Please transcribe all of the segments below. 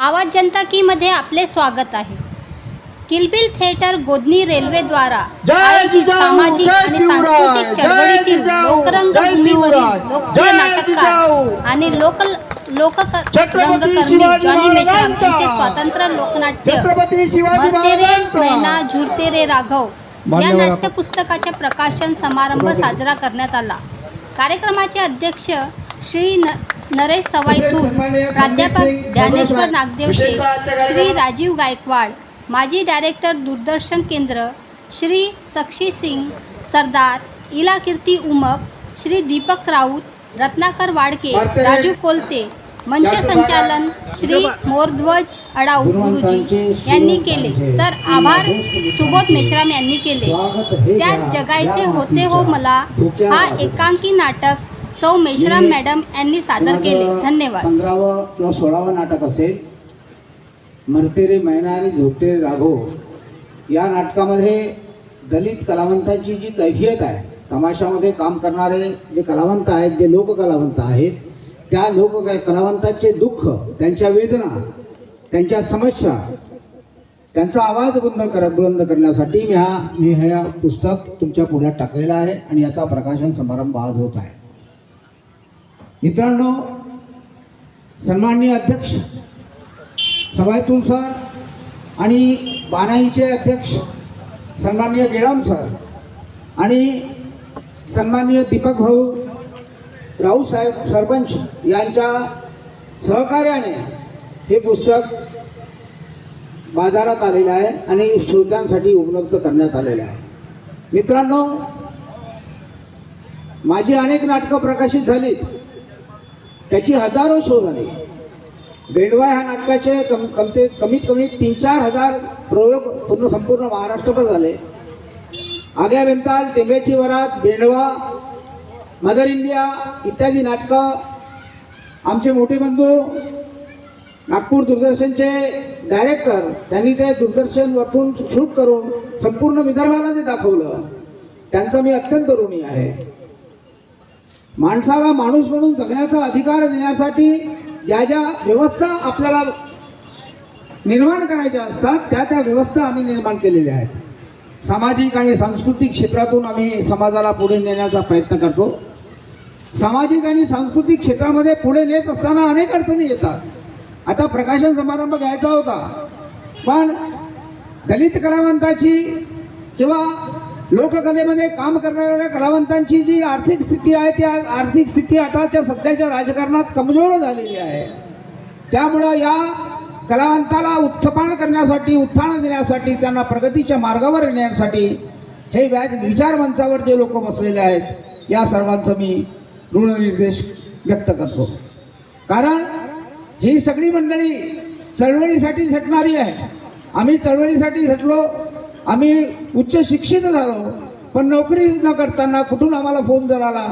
आवाज जनता की मध्ये आपले स्वागत आहे। किलबिल थिएटर गोधनी रेल्वेद्वारा आयोजित सामाजिक आणि सांस्कृतिक चळवळीतील लोकरंगभूमीवरील लोकप्रिय नाटककार आणि लोकरंगकर्मी जॉनी मेश्राम यांचे स्वतंत्र लोकनाट्य मैना झुरते रे राघव या नाट्यपुस्तकाचे प्रकाशन समारंभ साजरा करण्यात आला। कार्यक्रमाचे अध्यक्ष श्री नरेश सवाईतूर, प्राध्यापक ज्ञानेश्वर नागदेवशे, श्री राजीव गायकवाड, माजी डायरेक्टर दूरदर्शन केंद्र श्री सक्शी सिंग सरदार, इला कीर्ती उमप, श्री दीपक राऊत, रत्नाकर वाडके, राजू कोलते, मंच संचालन श्री मोरध्वज अडाऊ गुरुजी यांनी केले, तर आभार सुबोध मेश्राम यांनी केले। त्यात जगायचे होते हो मला हा एकांकी नाटक सौ मेश्राम मॅडम यांनी सादर केले। धन्यवाद। 15व किंवा 16व नाटक असेल मरते रे मैना आणि झोपते रे राघव। या नाटकामध्ये दलित कलावंतांची जी कैफियत आहे, तमाशामध्ये काम करणारे जे कलावंत आहेत, जे लोककलावंत आहेत, त्या कलावंतांचे दुःख, त्यांच्या वेदना, त्यांच्या समस्या, त्यांचा आवाज बुलंद करण्यासाठी मी हे पुस्तक तुमच्या पुढ्यात टाकलेलं आहे आणि याचा प्रकाशन समारंभ आज होत आहे। मित्रांनो, सन्माननीय अध्यक्ष सवाईतूर सर आणि बानाईचे अध्यक्ष सन्माननीय गेडाम सर आणि सन्माननीय दीपक भाऊ राऊसाहेब सरपंच यांच्या सहकार्याने हे पुस्तक बाजारात आलेलं आहे आणि श्रोत्यांसाठी उपलब्ध करण्यात आलेलं आहे। मित्रांनो, माझी अनेक नाटकं प्रकाशित झाली, त्याची हजारो शो झाले। बेंडवा ह्या नाटकाचे कमीत कमी 3-4 हजार प्रयोग संपूर्ण महाराष्ट्रभर झाले। आग्या बेंताल, टेंब्याची वरात, बेंडवा, मदर इंडिया इत्यादी नाटकं आमचे मोठे बंधू नागपूर दूरदर्शनचे डायरेक्टर, त्यांनी ते दूरदर्शनवरतून शूट करून संपूर्ण विदर्भाला ते दाखवलं। त्यांचा मी अत्यंत ऋणी आहे। माणसाला माणूस म्हणून जगण्याचा अधिकार देण्यासाठी ज्या ज्या व्यवस्था आपल्याला निर्माण करायच्या असतात, त्या व्यवस्था आम्ही निर्माण केलेल्या आहेत। सामाजिक आणि सांस्कृतिक क्षेत्रातून आम्ही समाजाला पुढे नेण्याचा प्रयत्न करतो। सामाजिक आणि सांस्कृतिक क्षेत्रामध्ये पुढे नेत असताना अनेक अडचणी येतात। आता प्रकाशन समारंभ घ्यायचा होता, पण दलित कलावंताची किंवा लोककलेमध्ये काम करणाऱ्या कलावंतांची जी आर्थिक स्थिती आहे, त्या आर्थिक स्थिती आताच्या सध्याच्या राजकारणात कमजोर झालेली आहे। त्यामुळं या कलावंताला उत्थान करण्यासाठी, उत्थान देण्यासाठी, त्यांना प्रगतीच्या मार्गावर नेण्यासाठी हे विचार मंचावर जे लोक बसलेले आहेत, या सर्वांचं मी ऋणनिर्देश व्यक्त करतो। कारण ही सगळी मंडळी चळवळीसाठी झटणारी आहे। आम्ही चळवळीसाठी झटलो, आम्ही उच्च शिक्षित झालो, पण नोकरी न करताना कुठून आम्हाला फोन जर आला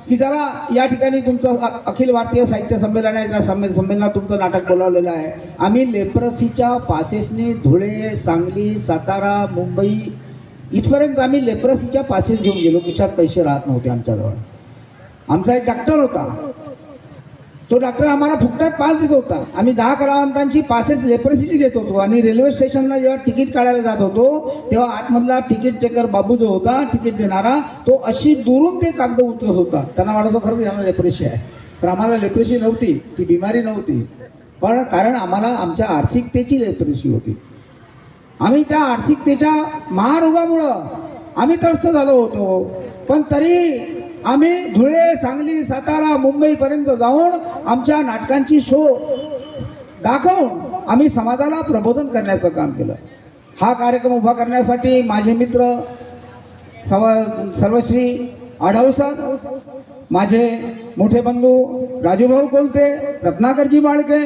की जरा या ठिकाणी तुमचं अखिल भारतीय साहित्य संमेलन आहे, त्या संमेलनात तुमचं नाटक बोलावलेलं आहे। आम्ही लेप्रसीच्या पासेसने धुळे, सांगली, सातारा, मुंबई इथपर्यंत आम्ही लेप्रसीच्या पासेस घेऊन गेलो। खिशात पैसे राहत नव्हते आमच्याजवळ। आमचा एक डॉक्टर होता, तो डॉक्टर आम्हाला फुकटात पास देत होता। आम्ही 10 कलावंतांची पासेस लेप्रसीची घेत होतो आणि रेल्वे स्टेशनला जेव्हा तिकीट काढायला जात होतो, तेव्हा आतमधला तिकीट चेकर बाबू जो होता, तिकीट देणारा, तो अशी दुरून ते कागद उचलत होता। त्यांना वाटत खरंच यांना लेप्रेसी आहे, पण आम्हाला लेप्रेसी नव्हती, ती बिमारी नव्हती, पण कारण आम्हाला आमच्या आर्थिकतेची लेप्रेसी होती। आम्ही त्या आर्थिकतेच्या महारोगामुळं आम्ही त्रस्त झालो होतो, पण तरी आम्ही धुळे, सांगली, सातारा, मुंबईपर्यंत जाऊन आमच्या नाटकांची शो दाखवून आम्ही समाजाला प्रबोधन करण्याचं काम केलं। हा कार्यक्रम उभा करण्यासाठी माझे मित्र सर्वश्री आढाव सर, माझे मोठे बंधू राजूभाऊ कोलते, रत्नाकरजी बाळके,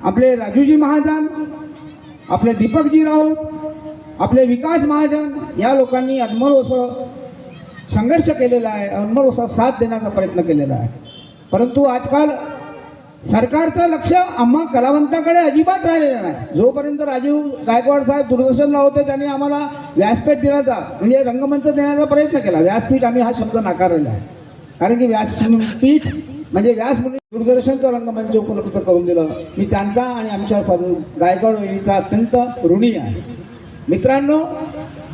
आपले राजूजी महाजन, आपले दीपकजी राऊत, आपले विकास महाजन, या लोकांनी अनमोल असं संघर्ष केलेला आहे, अनमोल असा साथ देण्याचा प्रयत्न केलेला आहे। परंतु आजकाल सरकारचं लक्ष आम्हा कलावंताकडे अजिबात राहिलेलं नाही। जोपर्यंत राजीव गायकवाड साहेब दूरदर्शनला होते, त्यांनी आम्हाला व्यासपीठ देण्याचा, म्हणजे रंगमंच देण्याचा प्रयत्न केला। व्यासपीठ आम्ही हा शब्द नाकारलेला आहे, कारण की व्यासपीठ म्हणजे व्यासमुनी दूरदर्शनचं रंगमंच उपलब्ध करून दिलं. मी त्यांचा आणि आमच्या सर्व गायकवाड वहिनीचा अत्यंत ऋणी आहे. मित्रांनो,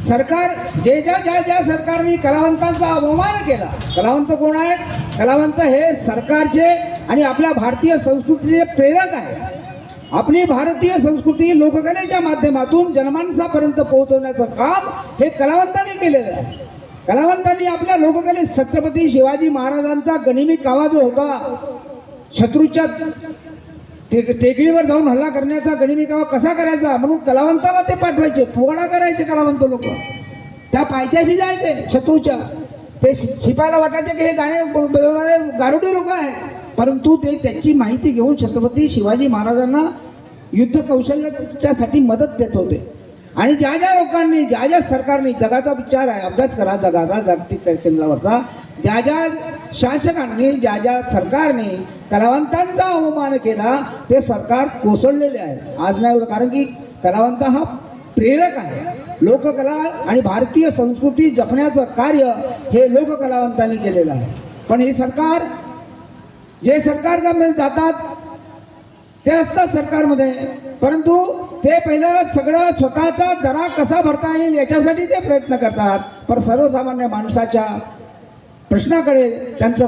सरकार ज्या सरकारने कलावंतांचा अवमान केला, कलावंत कोण आहेत? कलावंत हे सरकारचे आणि आपल्या भारतीय संस्कृतीचे प्रेरक आहे. आपली भारतीय संस्कृती लोककलेच्या माध्यमातून जनमानसापर्यंत पोहोचवण्याचं काम हे कलावंतांनी केलेलं आहे. कलावंतांनी आपल्या लोककलेत छत्रपती शिवाजी महाराजांचा गनिमी कावा जो होता, शत्रूच्या टेकडीवर जाऊन हल्ला करण्याचा गनिमी कावा कसा करायचा म्हणून कलावंताला ते पाठवायचे, फुगाडा करायचे कलावंत लोक. त्या पायथ्याशी जायचे शत्रूच्या, ते शिपायला वाटायचे की हे गाणे बजवणारे गारुडी लोक आहेत, परंतु ते त्यांची माहिती घेऊन छत्रपती शिवाजी महाराजांना युद्ध कौशल्यासाठी मदत देत होते. आणि ज्या लोकांनी ज्या सरकारने, जगाचा विचार आहे, अभ्यास करा जगाचा, जागतिक केंद्रावरचा, ज्या शासकांनी ज्या सरकारने कलावंतांचा अवमान केला ते सरकार कोसळलेले आहे. आज नाही होतं, कारण की कलावंत हा प्रेरक आहे. लोककला आणि भारतीय संस्कृती जपण्याचं कार्य हे लोककलावंतांनी केलेलं आहे. पण हे सरकार, जे सरकारमध्ये जातात ते असतात सरकारमध्ये, परंतु ते पहिलं सगळं स्वतःचा दरा कसा भरता येईल याच्यासाठी ते प्रयत्न करतात. पण सर्वसामान्य माणसाच्या प्रश्नाकडे त्यांचं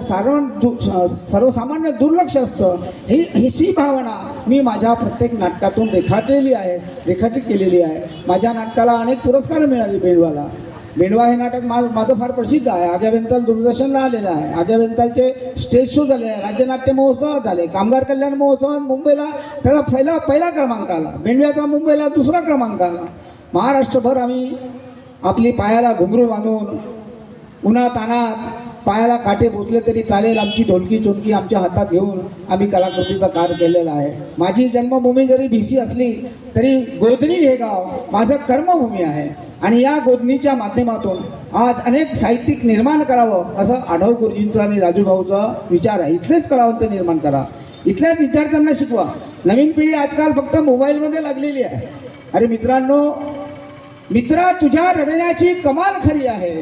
सर्वसामान्य दुर्लक्ष असतं. ही भावना मी माझ्या प्रत्येक नाटकातून रेखाटित केलेली आहे. माझ्या नाटकाला अनेक पुरस्कार मिळाले. बेंडवा हे नाटक माझं फार प्रसिद्ध आहे. आग्या बेंताल दूरदर्शनला आलेलं आहे. आग्या बेंतालचे स्टेज शो झाले, राज्यनाट्य महोत्सव झाले, कामगार कल्याण महोत्सवात मुंबईला त्याला पहिला क्रमांक आला, बेंडव्याचा मुंबईला दुसरा क्रमांक आला. महाराष्ट्रभर आम्ही आपली पायाला घुंगरू बांधून उन्हातानात पायाला काटे बोचले तरी चालेल, आमची ढोलकी चोलकी आमच्या हातात घेऊन आम्ही कलाकृतीचा कार्य केलेला आहे. माझी जन्मभूमी जरी BC असली तरी गोधनी हे गाव माझं कर्मभूमी आहे. आणि या गोधनीच्या माध्यमातून आज अनेक साहित्यिक निर्माण करावं असं आढाव गुरुजींचा आणि राजूभाऊचा विचार आहे. इथलेच कलावंत निर्माण करा, इथल्याच विद्यार्थ्यांना शिकवा. नवीन पिढी आजकाल फक्त मोबाईलमध्ये लागलेली आहे. अरे मित्रांनो, मित्रा तुझ्या रडण्याची कमाल खरी आहे.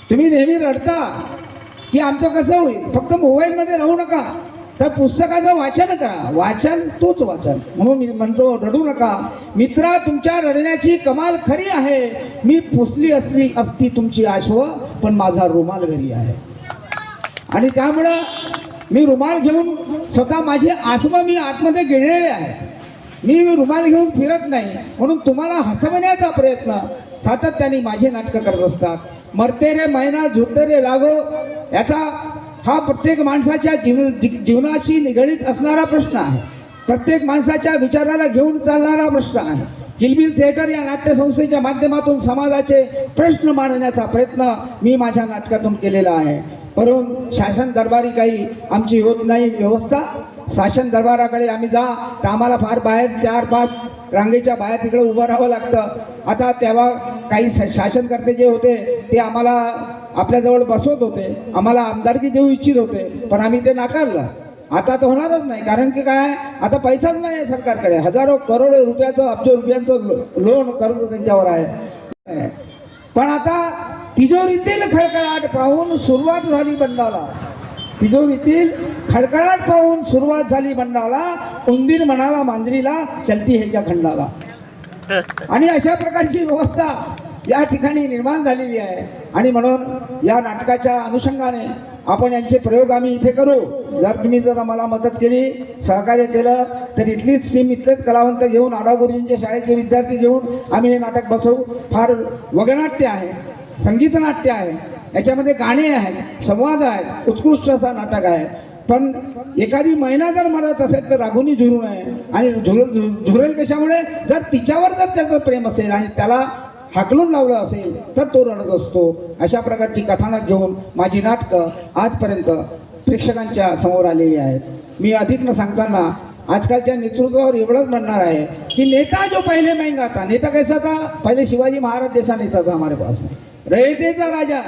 तुम्ही नेहमी रडता की आमचं कसं होईल, फक्त मोबाईलमध्ये राहू नका, तर पुस्तकाचं वाचन करा. वाचन तोच वाचन. म्हणून मी म्हणतो, रडू नका मित्रा, तुमच्या रडण्याची कमाल खरी आहे. मी पुसली असती तुमची आशव, पण माझा रुमाल घरी आहे. आणि त्यामुळं मी रुमाल घेऊन स्वतः माझी आसवं मी आतमध्ये गिळलेले आहे. मी रुमाल घेऊन फिरत नाही. म्हणून तुम्हाला हसवण्याचा प्रयत्न सातत्याने माझे नाटकं करत असतात. मरते रे मैना झुरते रे लागो, याचा हा प्रत्येक माणसाच्या जीवनाशी निगडीत असणारा प्रश्न आहे. प्रत्येक माणसाच्या विचाराला घेऊन चालणारा प्रश्न आहे. किलबिल थिएटर या नाट्यसंस्थेच्या माध्यमातून समाजाचे प्रश्न मांडण्याचा प्रयत्न मी माझ्या नाटकातून केलेला आहे. परंतु शासन दरबारी काही आमची होत नाही व्यवस्था. शासन दरबाराकडे आम्ही जा तर आम्हाला फार बाहेर 4-5 रांगेच्या बाहेर तिकडे उभं राहावं लागतं. आता तेव्हा काही शासनकर्ते जे होते ते आम्हाला आपल्याजवळ बसवत होते, आम्हाला आमदारकी देऊ इच्छित होते, पण आम्ही ते नाकारलं. आता तर होणारच नाही, कारण की काय, आता पैसाच नाही आहे सरकारकडे. हजारो करोड रुपयाचं, अब्ज रुपयांचं लोन कर्ज त्यांच्यावर आहे. पण आता तिजोरीतील खळखळाट पाहून सुरुवात झाली बंडाला. तिजोरीतील खडखडाट पाहून सुरुवात झाली बंडाला. उंदीर म्हणाला मांजरीला, चलती ह्याच्या खंडाला. आणि अशा प्रकारची व्यवस्था या ठिकाणी निर्माण झालेली आहे. आणि म्हणून या नाटकाच्या अनुषंगाने आपण यांचे प्रयोग आम्ही इथे करू. जर आम्हाला मदत केली, सहकार्य केलं, तर इथलीच टीम, इथलेच कलावंत घेऊन, आढाव गुरुजींच्या शाळेचे विद्यार्थी घेऊन आम्ही हे नाटक बसवू. फार वगनाट्य आहे, संगीत नाट्य आहे, याच्यामध्ये गाणे आहेत, संवाद आहेत, उत्कृष्ट असा नाटक आहे. पण एखादी महिना जर मरत असेल तर रागुनी झुरू नये. आणि झुरेल कशामुळे, जर तिच्यावर जर त्याचं प्रेम असेल आणि त्याला हाकलून लावलं असेल तर तो रडत असतो. अशा प्रकारची कथानक घेऊन माझी नाटकं आजपर्यंत प्रेक्षकांच्या समोर आलेली आहेत. मी अधिक न सांगताना आजकालच्या नेतृत्वावर एवढंच म्हणणार आहे की नेता जो पहिले महंगा था, नेता कैसा था, पहिले शिवाजी महाराज जैसा नेता था हमारे पास में. रयतेचा राजा,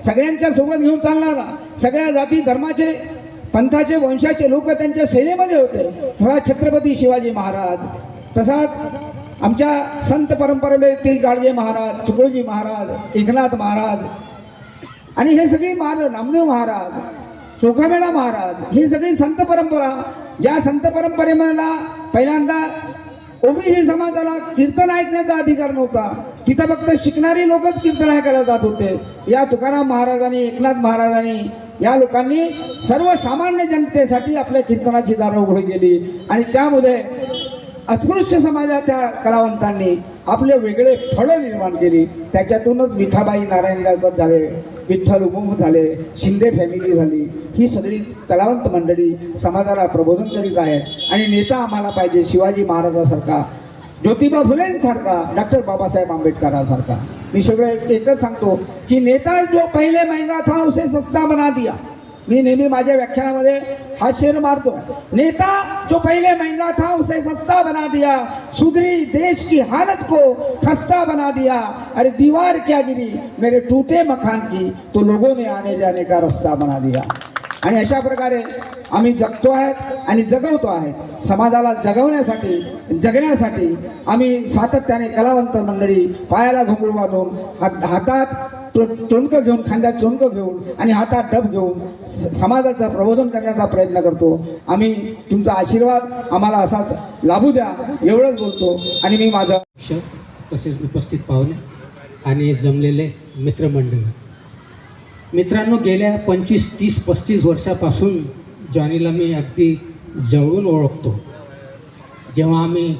सगळ्यांच्या सोबत घेऊन चालणारा, सगळ्या जाती धर्माचे पंथाचे वंशाचे लोक त्यांच्या सेनेमध्ये होते. तसा छत्रपती शिवाजी महाराज, तसाच आमच्या संत परंपरेतील गाडगे महाराज, तुकडोजी महाराज, एकनाथ महाराज आणि हे सगळे महाराज, नामदेव महाराज, चोखामेळा महाराज, ही सगळी संत परंपरा, ज्या संत परंपरेला पहिल्यांदा ओबीसी समाजाला कीर्तन ऐकण्याचा अधिकार नव्हता, तिथं फक्त शिकणारी लोकच कीर्तन ऐकायला जात होते. या तुकाराम महाराजांनी, एकनाथ महाराजांनी, या लोकांनी सर्वसामान्य जनतेसाठी आपल्या कीर्तनाची दारं उघडी केली आणि त्यामध्ये अस्पृश्य समाजाच्या कलावंतांनी आपले वेगळे फळं निर्माण केली. त्याच्यातूनच विठाबाई नारायणगावकर झाले, विठ्ठल उमंग झाले, शिंदे फॅमिली झाली. ही सगळी कलावंत मंडळी समाजाला प्रबोधन करीत आहेत आणि नेता आम्हाला पाहिजे शिवाजी महाराजांसारखा, ज्योतिबा फुलेंसारखा, डॉक्टर बाबासाहेब आंबेडकरांसारखा. मी सगळं एकच सांगतो की नेता जो पहिले महंगा था उसे सस्ता बना दिया. मी नेहमी माझ्या व्याख्यानामध्ये हा शेर मारतो, नेता जो पहले महंगा था उसे सस्ता बना दिया, सुधरी देश की हालत को खस्ता बना दिया, अरे दीवार क्या गिरी मेरे टूटे मकान की, तो लोगों ने आने जाने का रास्ता बना दिया. आणि अशा प्रकारे आम्ही जगतो आहेत आणि जगवतो आहेत. समाजाला जगवण्यासाठी, जगण्यासाठी आम्ही सातत्याने कलावंत मंडळी पायाला घुंगरू बांधून, हातात चोंडकं घेऊन, खांद्यात चोंडकं घेऊन आणि हातात डब घेऊन समाजाचं प्रबोधन करण्याचा प्रयत्न करतो. आम्ही तुमचा आशीर्वाद आम्हाला असाच लाभू द्या एवढंच बोलतो. आणि मी माझं तसेच उपस्थित पाहुणे आणि जमलेले मित्रमंडळी, मित्रांनो, गेल्या 25, 30, 35 वर्षापासून जॉनीला मी अगदी जवळून ओळखतो. जेव्हा आम्ही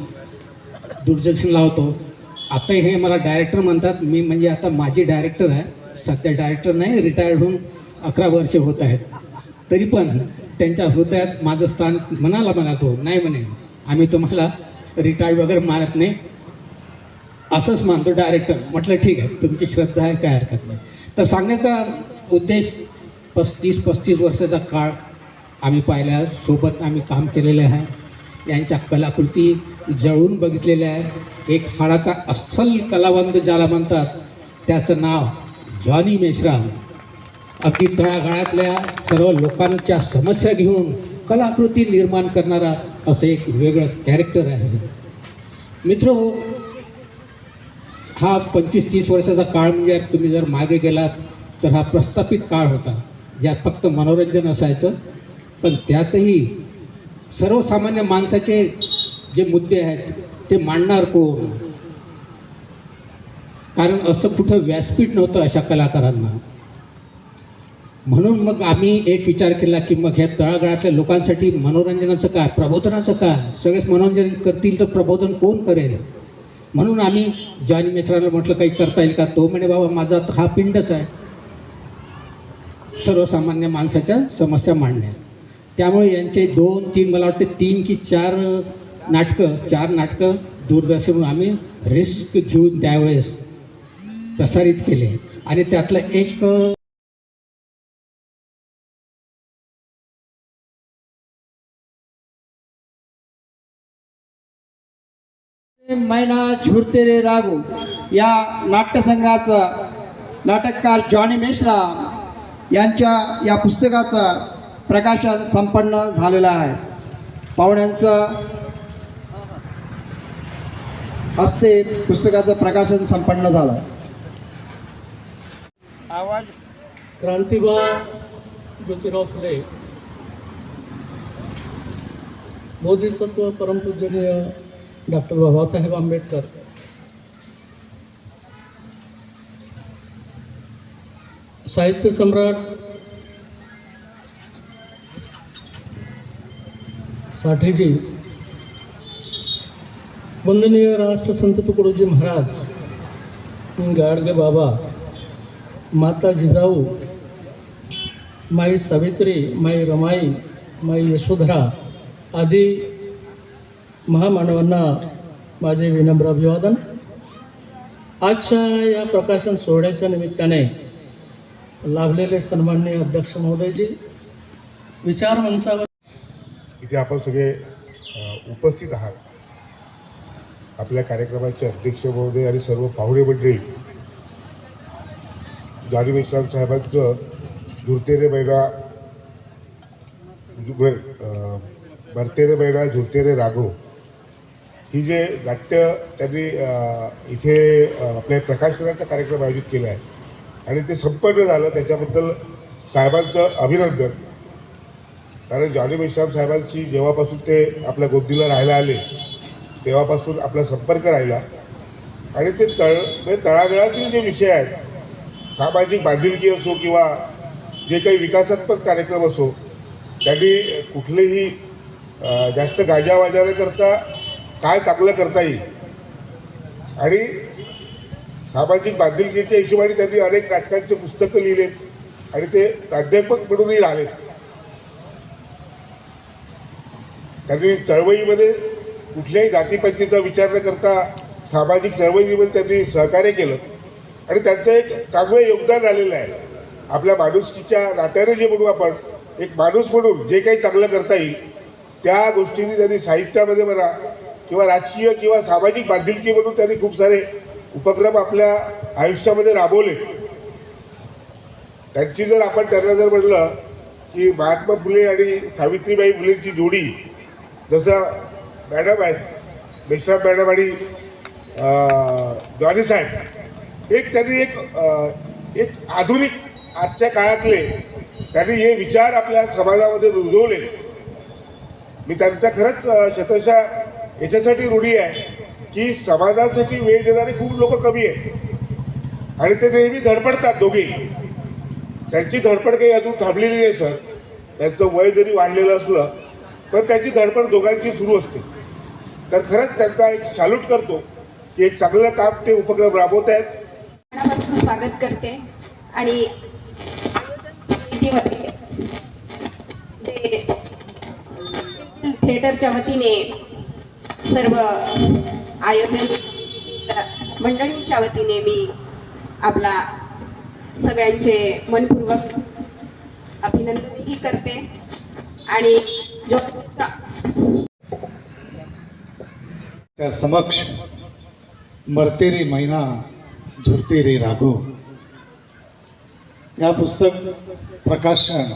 दूरदर्शन लावतो, आता हे मला डायरेक्टर म्हणतात, मी म्हणजे आता माझी डायरेक्टर आहे, सध्या डायरेक्टर नाही, रिटायर्ड होऊन 11 वर्षे होत आहेत. तरी पण त्यांच्या हृदयात माझं स्थान म्हणाला तो नाही म्हणे, आम्ही तुम्हाला रिटायर्ड वगैरे मानत नाही, असंच मानतो डायरेक्टर. म्हटलं ठीक आहे, तुमची श्रद्धा आहे, काय हरकत नाही. तर सांगण्याचा उद्देश 35 वर्षाचा काळ आम्ही पाहिला, सोबत आम्ही काम केलेलं आहे, यांच्या कलाकृती जवळून बघितलेल्या आहे. एक हाडाचा अस्सल कलावंत ज्याला म्हणतात त्याचं नाव जॉनी मेश्राम. अगदी तळागाळातल्या सर्व लोकांच्या समस्या घेऊन कलाकृती निर्माण करणारा असं एक वेगळं कॅरेक्टर आहे. मित्र, हा 25-30 वर्षाचा काळ म्हणजे तुम्ही जर मागे गेलात तर हा प्रस्थापित काळ होता, ज्यात फक्त मनोरंजन असायचं, पण त्यातही सर्वसामान्य माणसाचे जे मुद्दे आहेत ते मांडणार कोण? कारण असं कुठं व्यासपीठ नव्हतं अशा कलाकारांना. म्हणून मग आम्ही एक विचार केला की मग ह्या तळागाळातल्या लोकांसाठी मनोरंजनाचं काय, प्रबोधनाचं काय? सगळेच मनोरंजन करतील तर प्रबोधन कोण करेल? म्हणून आम्ही जॉनी मेश्रामला म्हटलं काही करता येईल का? तो म्हणे बाबा माझा हा पिंडच आहे सर्वसामान्य माणसाच्या समस्या मांडण्या. त्यामुळे यांचे 2-3 मला वाटते 3 की 4 नाटकं दूरदर्शन आम्ही रिस्क घेऊन त्यावेळेस प्रसारित केले. आणि त्यातलं एक मैना झुरते रे रागो या नाट्यसंग्रहाचं नाटककार जॉनी मेश्राम यांच्या या पुस्तकाचं प्रकाशन संपन्न झालेलं आहे. पाहुण्यांचं हस्ते पुस्तकाचं प्रकाशन संपन्न झालं. आवाज क्रांतिबा ज्योतिराव फुले, बोधिसत्व परमपूजनीय डॉक्टर बाबासाहेब आंबेडकर, साहित्य सम्राट साठेजी, वंदनीय राष्ट्रसंत तुकडोजी महाराज, गाडगे बाबा, माता जिजाऊ, माई सावित्री, माई रमाई, माई यशोधरा आदी महामानवांना माझे विनम्र अभिवादन. आजच्या या प्रकाशन सोहळ्याच्या निमित्ताने लाभलेले सन्माननीय अध्यक्ष महोदयजी, विचार मंचावर इथे आपण सगळे उपस्थित आहात. आपल्या कार्यक्रमाचे अध्यक्ष महोदय आणि सर्व पाहुणे मंडळी, जॉनी मेश्राम साहेबांचं झुरते रे मैना भरते रे मैना झुरते रे राघव ही जे नाट्य त्यांनी इथे आपल्या प्रकाशनाचा कार्यक्रम आयोजित केला आहे आणि ते संपन्न झालं, त्याच्याबद्दल साहेबांचं अभिनंदन. कारण जॉनी मेश्राम साहेबांशी जेव्हापासून ते आपल्या गोदीला राहायला आले तेव्हापासून आपला संपर्क राहिला आणि ते म्हणजे तळागाळातील जे विषय आहेत, सामाजिक बांधिलकी असो किंवा जे काही विकासात्मक कार्यक्रम असो, त्यांनी कुठलेही जास्त गाजावाजा न करता काय चांगलं करता येईल आणि सामाजिक बांधिलकीच्या हिशोबाने त्यांनी अनेक नाटकांचे पुस्तकं लिहिलेत आणि ते प्राध्यापक म्हणूनही राहिलेत. त्यांनी चळवळीमध्ये कुठल्याही जातीपंथीचा विचार न करता सामाजिक चळवळीमध्ये त्यांनी सहकार्य केलं आणि त्यांचं एक चांगलं योगदान राहिलेलं आहे. आपल्या माणुसकीच्या नात्याने जे म्हणू आपण, एक माणूस म्हणून जे काही चांगलं करता येईल त्या गोष्टींनी त्यांनी साहित्यामध्ये म्हणा किंवा राजकीय किंवा सामाजिक बांधिलकी म्हणून त्यांनी खूप सारे उपक्रम आपल्या आयुष्यामध्ये राबवले. त्यांची जर आपण त्यांना जर म्हटलं की महात्मा फुले आणि सावित्रीबाई फुलेंची जोडी, जसं मॅडम आहेत मेश्राम मॅडम आणि जॉनी साहेब, त्यांनी एक आधुनिक आजच्या काळातले त्यांनी हे विचार आपल्या समाजामध्ये रुजवले. मी त्यांच्या खरंच शतशः याच्यासाठी ऋणी आहे की समाजासाठी वेळ देणारे खूप लोक कमी आहेत आणि ते नेहमी धडपडतात दोघे. त्यांची धडपड काही अजून थांबलेली नाही सर. त्यांचं वय जरी वाढलेलं असलं तर त्यांची धडपड दोघांची सुरू असते. तर खरंच त्यांचा एक सॅल्यूट करतो की एक चांगलं काम ते उपक्रम राबवत आहेत. मनापासून स्वागत करते आणि समितीमध्ये थिएटरच्या वतीने सर्व आयोजन मंडळींच्या वतीने मी आपला सगळ्यांचे मनपूर्वक अभिनंदनही करते आणि जो त्या समक्ष मरते रे मैना झुरते रे राघो या पुस्तक प्रकाशन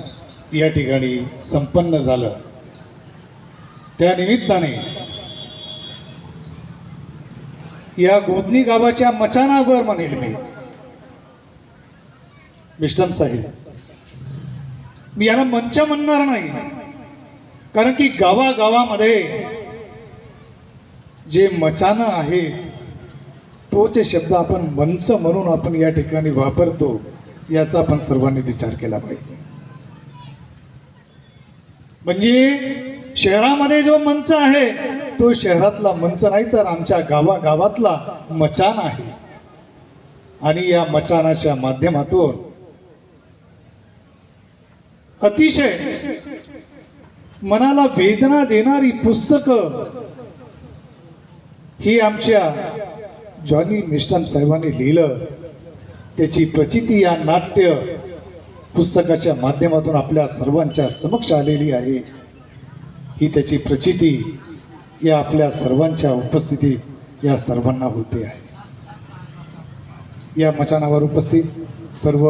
या ठिकाणी संपन्न झालं. त्या निमित्ताने या गोदनी गावाच्या मचानावर म्हणेल मी विष्टम साहेब, मी याला मंच म्हणणार नाही, कारण की गावागावामध्ये जे मचानं आहेत तोचे शब्द आपण मंच म्हणून आपण या ठिकाणी वापरतो, याचा आपण सर्वांनी विचार केला पाहिजे. म्हणजे शहरामध्ये जो मंच आहे तो शहरातला मंच नाही तर आमच्या गावागावातला मचान आहे. आणि या मचानाच्या माध्यमातून अतिशय मनाला वेदना देणारी पुस्तकं ही आमच्या जॉनी मेश्राम साहेबांनी लिहिलं. त्याची प्रचिती या नाट्य पुस्तकाच्या माध्यमातून आपल्या सर्वांच्या समक्ष आलेली आहे. ही त्याची प्रचिती या आपल्या सर्वांच्या उपस्थितीत या सर्वांना होते आहे. या मचानावर उपस्थित सर्व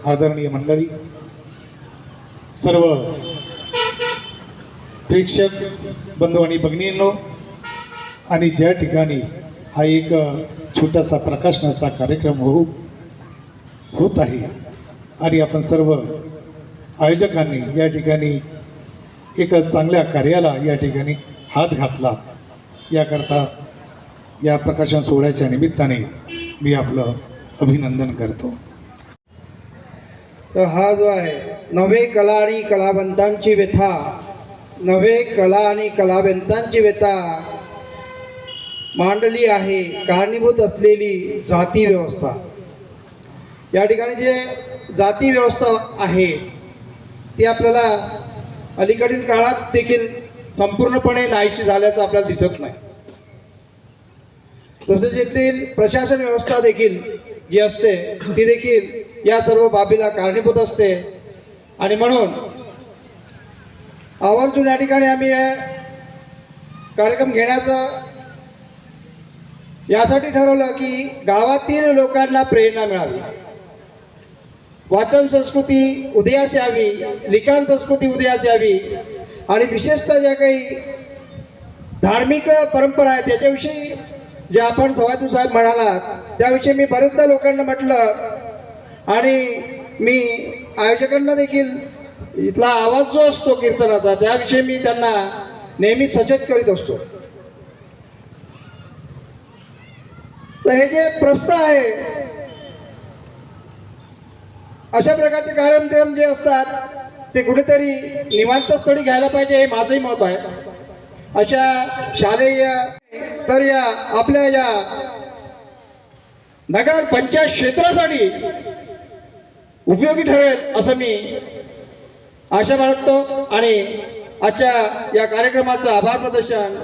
आदरणीय मंडळी, सर्व प्रेक्षक बंधू आणि भगिनींनो, आणि ज्या ठिकाणी हा एक छोटासा प्रकाशनाचा कार्यक्रम होत आहे आणि आपण सर्व आयोजकांनी या ठिकाणी एक चांगल्या कार्याला या ठिकाणी हात घातला, याकरता या प्रकाशन सोहळ्याच्या निमित्ताने मी आपलं अभिनंदन करतो. तर हा जो आहे नवे कला आणि कलावंतांची व्यथा, नवे कला आणि कलावंतांची व्यथा मांडली आहे कारणीभूत असलेली जाती व्यवस्था. या ठिकाणी जे जाती व्यवस्था आहे ती आपल्याला अलीकडील काळात देखील संपूर्णपणे नाहीशी झाल्याचं आपल्याला दिसत नाही. तसेच येथील प्रशासन व्यवस्था देखील जी असते ती देखील या सर्व बाबीला कारणीभूत असते. आणि म्हणून आवर्जून या ठिकाणी आम्ही कार्यक्रम घेण्याचं यासाठी ठरवलं की गावातील लोकांना प्रेरणा मिळावी, वाचन संस्कृती उदयास यावी, लिखाण संस्कृती उदयास यावी आणि विशेषतः ज्या काही धार्मिक परंपरा आहेत त्याच्याविषयी जे आपण सवादू साहेब म्हणालात त्याविषयी मी बरेचदा लोकांना म्हटलं आणि मी आयोजकांना देखील इथला आवाज जो असतो कीर्तनाचा त्याविषयी मी त्यांना नेहमी सचेत करीत असतो. तर हे जे प्रस्थ आहे, अशा प्रकारचे कार्यक्रम जे असतात ते कुठेतरी निवांत स्थळी घ्यायला पाहिजे, हे माझंही मत आहे. अशा शालेय तर या आपल्या या नगर पंचायत क्षेत्रासाठी उपयोगी ठरेल असं मी आशा बाळगतो. आणि आजच्या या कार्यक्रमाचं आभार प्रदर्शन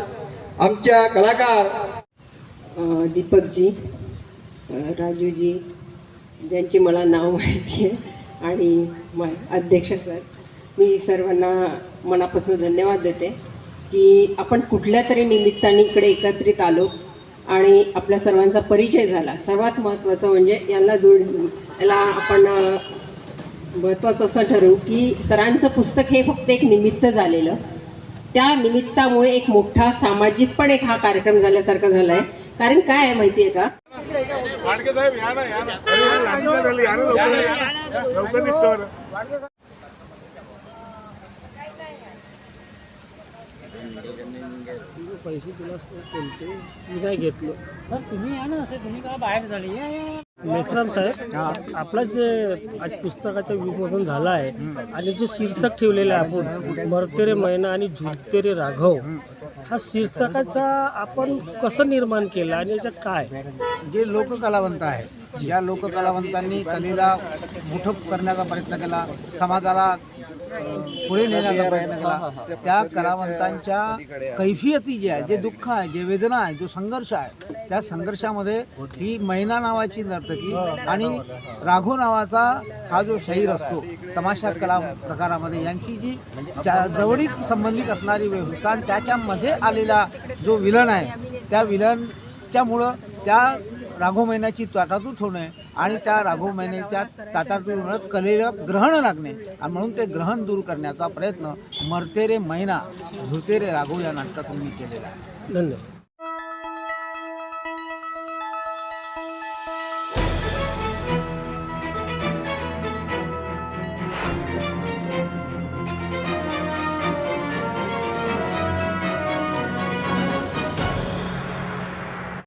आमच्या कलाकार दीपकजी, राजूजी, ज्यांचे मला नाव माहिती आहे, आणि अध्यक्ष सर, मी सर्वांना मनापासून धन्यवाद देते की आपण कुठल्या तरी निमित्ताने इकडे एकत्रित आलो आणि आपल्या सर्वांचा परिचय झाला. सर्वात महत्त्वाचं म्हणजे याला आपण महत्त्वाचं असं ठरवू की सरांचं पुस्तक हे फक्त एक निमित्त झालेलं, त्या निमित्तामुळे एक मोठा सामाजिक पण एक हा कार्यक्रम झाल्यासारखा झाला आहे. कारण काय आहे माहिती आहे का, पैसे तुला कोणते मी काय घेतलं सर, तुम्ही या ना, असे तुम्ही काय बाहेर झाले. मेश्राम साहेब, आपलं जे आज पुस्तकाचं विमोचन झालं आहे आणि जे शीर्षक ठेवलेलं आहे आपण मरते रे मैना आणि झुलते रे राघव, हा शीर्षकाचा आपण कसं निर्माण केलं आणि याच्यात काय जे लोककलावंत आहे, ज्या लोककलावंतांनी कलेला मोठं करण्याचा प्रयत्न केला, समाजाला पुढे नेण्याचा प्रयत्न केला, त्या कलावंतांच्या कैफियती जी आहे, जे दुःख आहे, जे वेदना आहे, जो संघर्ष आहे, त्या संघर्षामध्ये ही मैना नावाची नर्तकी आणि राघव नावाचा हा जो शाहीर असतो तमाशा कला प्रकारामध्ये, यांची जी जवळीक संबंधित असणारी व्यवस्था, त्याच्यामध्ये आलेला जो विलन आहे, त्या विलनच्यामुळं त्या राघव मैनाची ताटातूट होणे आणि त्या राघव मैनेच्या ताटातूट कलेला ग्रहण लागणे, आणि म्हणून ते ग्रहण दूर करण्याचा प्रयत्न मरते रे मैना झुलते रे राघव या नाटकातून मी केलेला आहे. धन्यवाद.